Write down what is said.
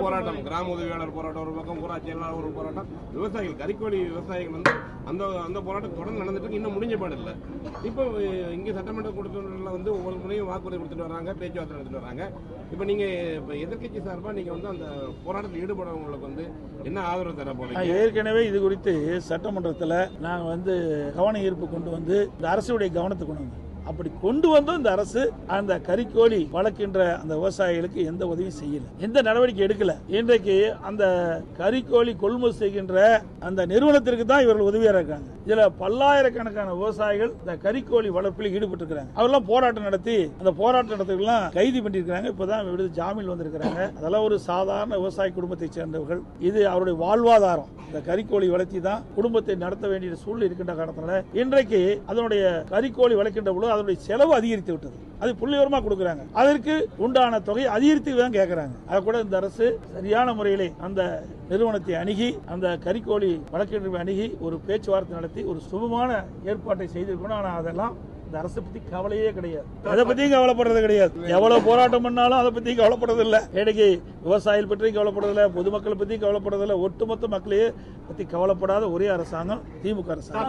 போராட்டம், கிராம உதவியாளர் போராட்டம் ஒரு பக்கம், ஊராட்சி செயலாளர் ஒரு போராட்டம், விவசாயிகள் கறிக்கோழி விவசாயிகள் வந்து அந்த போராட்டம் தொடர்ந்து நடந்துட்டு இருக்கு. இன்னும் முடிஞ்ச பாடு இல்லை. இப்போ இங்கே சட்டமன்ற கூட்டத்தொடரில் வந்து ஒவ்வொரு முறையும் வாக்குறுதி கொடுத்துட்டு வராங்க, பேச்சுவார்த்தை நடத்திட்டு வராங்க. இப்போ நீங்க எதிர்கட்சி சார்பாக நீங்க வந்து அந்த போராட்டத்தில் ஈடுபடுறவங்களுக்கு வந்து என்ன ஆதரவு தர போறீங்க? ஏற்கனவே இது குறித்து சட்டமன்றத்தில் நாங்கள் வந்து கவன ஈர்ப்பு கொண்டு வந்து இந்த அரசுடைய கவனத்துக்கு கொண்டு வந்தோம். அப்படி கொண்டு வந்தும் இந்த அரசு அந்த கறிக்கோழி வளர்க்கின்ற அந்த விவசாயிகளுக்கு எந்த உதவியும் செய்யல, எந்த நடவடிக்கை எடுக்கல. இன்றைக்கு அந்த கறிக்கோழி கொள்முதல் செய்கின்ற அந்த நிறுவனத்திற்கு தான் இவர்கள் உதவியாக இருக்காங்க. இதுல பல்லாயிரக்கணக்கான விவசாயிகள் இந்த கறிக்கோழி வளர்ப்பில் ஈடுபட்டு இருக்கிறாங்க. அவரெல்லாம் போராட்டம் நடத்தி அந்த போராட்ட நடத்திலாம் கைது பண்ணிருக்காங்க. இப்பதான் விடுதலை ஜாமீன் வந்திருக்கிறாங்க. அதெல்லாம் ஒரு சாதாரண விவசாய குடும்பத்தை சேர்ந்தவர்கள். இது அவருடைய வாழ்வாதாரம். இந்த கறிக்கோழி வளர்த்தி தான் குடும்பத்தை நடத்த வேண்டிய சூழ்நிலை இருக்கின்ற காரணத்தினால இன்றைக்கு அதனுடைய கறிக்கோழி வளர்க்கின்ற பொழுது அதனுடைய செலவு அதிகரித்து விட்டது. அது புள்ளிவிவரமா கொடுக்கறாங்க. அதற்கு உண்டான தொகை அதிகரித்து தான் கேட்கறாங்க. அதை கூட இந்த அரசு சரியான முறையிலே அந்த நிறுவனத்தை அணுகி அந்த கறிக்கோழி வளர்க்கின்ற அணுகி ஒரு பேச்சுவார்த்தை நடத்தி ஒரு சுபமான ஏற்பாட்டை செய்திருக்கணும். ஆனால் அதெல்லாம் இந்த அரசை பத்தி கவலையே கிடையாது. அதை பத்தியும் கவலைப்படுறது கிடையாது. எவ்வளவு போராட்டம் பண்ணாலும் அதை பத்தி கவலைப்படுறது இல்லை. இன்னைக்கு விவசாயிகள் பற்றியும் கவலைப்படுறதில்லை, பொதுமக்களை பத்தியும் கவலைப்படுறதில்லை. ஒட்டுமொத்த மக்களையே பத்தி கவலைப்படாத ஒரே அரசாங்கம் திமுக அரசாங்கம்.